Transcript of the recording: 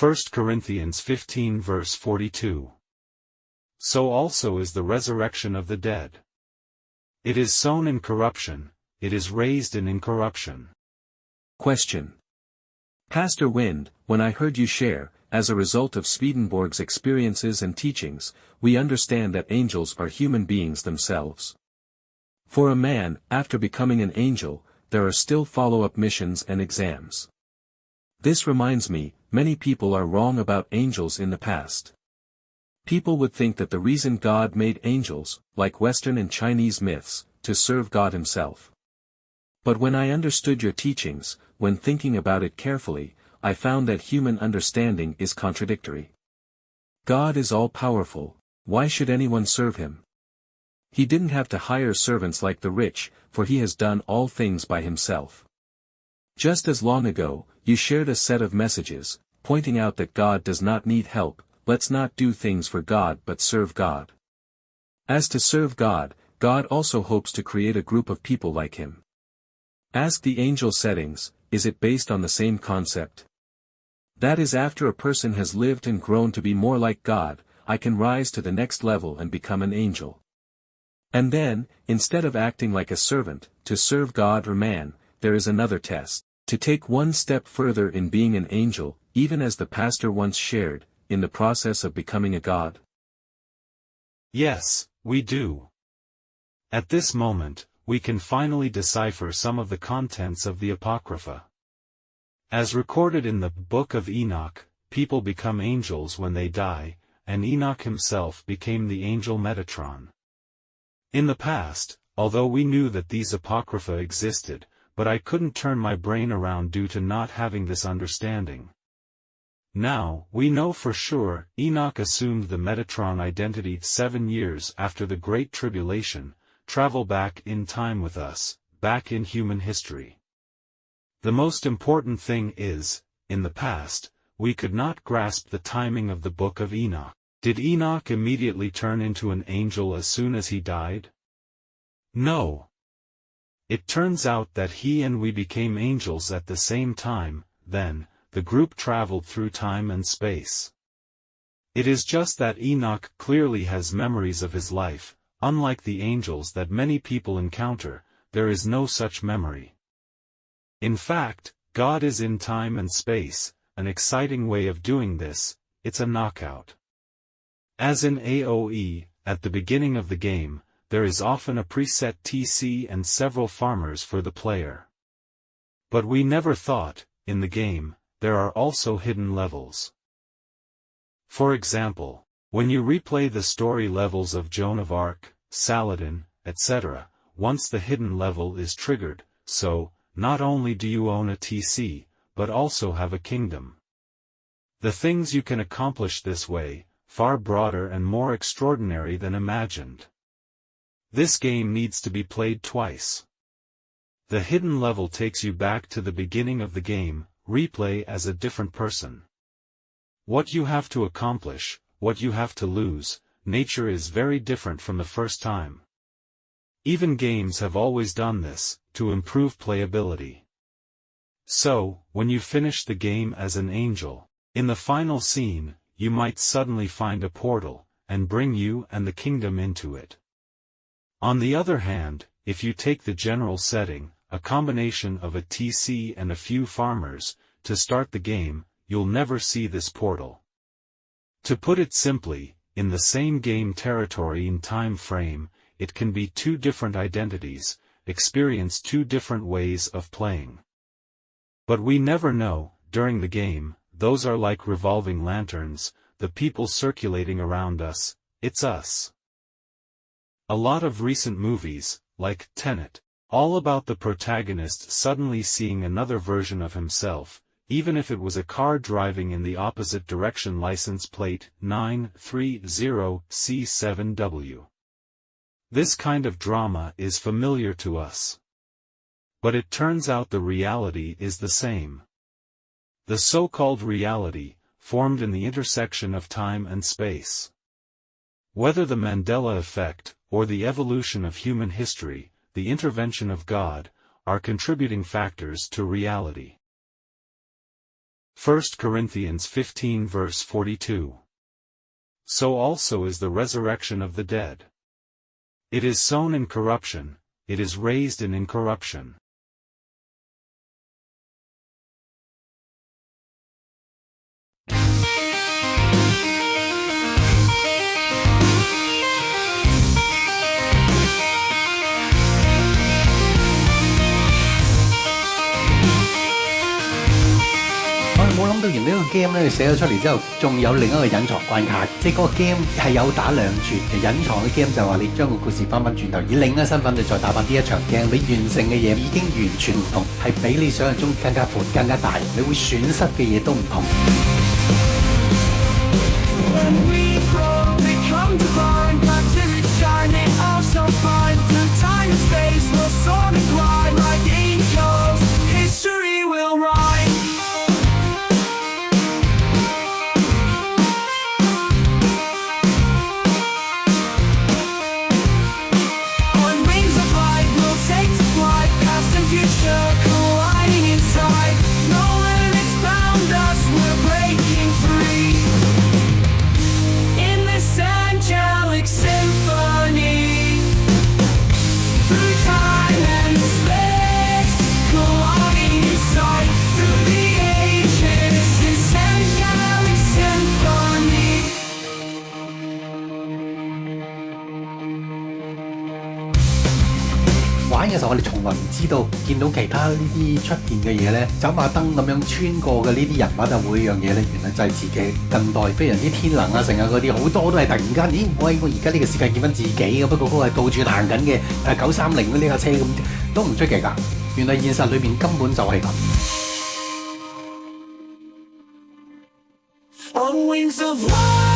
1 Corinthians 15 verse 42. So also is the resurrection of the dead. It is sown in corruption, it is raised in incorruption. Question. Pastor Wind, when I heard you share, as a result of Swedenborg's experiences and teachings, we understand that angels are human beings themselves. For a man, after becoming an angel, there are still follow-up missions and exams. This reminds me, many people are wrong about angels in the past. People would think that the reason God made angels, like Western and Chinese myths, to serve God himself. But when I understood your teachings, when thinking about it carefully, I found that human understanding is contradictory. God is all-powerful, why should anyone serve him? He didn't have to hire servants like the rich, for he has done all things by himself. Just as long ago, you shared a set of messages, pointing out that God does not need help, let's not do things for God but serve God. As to serve God, God also hopes to create a group of people like him. Ask the angel settings, is it based on the same concept? That is, after a person has lived and grown to be more like God, I can rise to the next level and become an angel. And then, instead of acting like a servant, to serve God or man, there is another test, to take one step further in being an angel, even as the pastor once shared, in the process of becoming a god. Yes, we do. At this moment, we can finally decipher some of the contents of the Apocrypha. As recorded in the Book of Enoch, people become angels when they die, and Enoch himself became the angel Metatron. In the past, although we knew that these Apocrypha existed, but I couldn't turn my brain around due to not having this understanding. Now, we know for sure, Enoch assumed the Metatron identity 7 years after the Great Tribulation, travel back in time with us, back in human history. The most important thing is, in the past, we could not grasp the timing of the Book of Enoch. Did Enoch immediately turn into an angel as soon as he died? No. It turns out that he and we became angels at the same time, then, the group traveled through time and space. It is just that Enoch clearly has memories of his life, unlike the angels that many people encounter, there is no such memory. In fact, God is in time and space, an exciting way of doing this, it's a knockout. As in AoE, at the beginning of the game, there is often a preset TC and several farmers for the player. But we never thought, in the game, there are also hidden levels. For example, when you replay the story levels of Joan of Arc, Saladin, etc., once the hidden level is triggered, so, not only do you own a TC, but also have a kingdom. The things you can accomplish this way, far broader and more extraordinary than imagined. This game needs to be played twice. The hidden level takes you back to the beginning of the game, replay as a different person. What you have to accomplish, what you have to lose, nature is very different from the first time. Even games have always done this, to improve playability. So, when you finish the game as an angel, in the final scene, you might suddenly find a portal, and bring you and the kingdom into it. On the other hand, if you take the general setting, a combination of a TC and a few farmers, to start the game, you'll never see this portal. To put it simply, in the same game territory and time frame, it can be two different identities, experience two different ways of playing. But we never know, during the game, those are like revolving lanterns, the people circulating around us, it's us. A lot of recent movies, like Tenet, all about the protagonist suddenly seeing another version of himself, even if it was a car driving in the opposite direction. License plate 930C7W. This kind of drama is familiar to us. But it turns out the reality is the same. The so-called reality, formed in the intersection of time and space. Whether the Mandela effect, or the evolution of human history, the intervention of God, are contributing factors to reality. 1 Corinthians 15 verse 42. So also is the resurrection of the dead. It is sown in corruption, it is raised in incorruption.冇諗到原來呢個 game 咧寫咗出嚟之後，仲有另一個隱藏關卡，即係嗰個 game 係有打兩轉嘅隱藏嘅 game，就話你將個故事翻轉頭，以另一個身份你再打翻呢一場 game，你完成嘅嘢已經完全唔同，係比你想象中更加闊、更加大，你會損失嘅嘢都唔同。玩嘅時候，我哋從來唔知道見到其他呢啲出現嘅嘢咧，走馬燈咁樣穿過嘅呢啲人物啊，每樣嘢咧，原來就係自己近代非常之天能啊，成日嗰啲好多都係突然間，咦，我而家呢個世界見翻自己嘅，不過嗰個係倒轉行緊嘅930嗰呢架車咁，都唔出奇㗎。原來現實裏面根本就係咁。On wings of love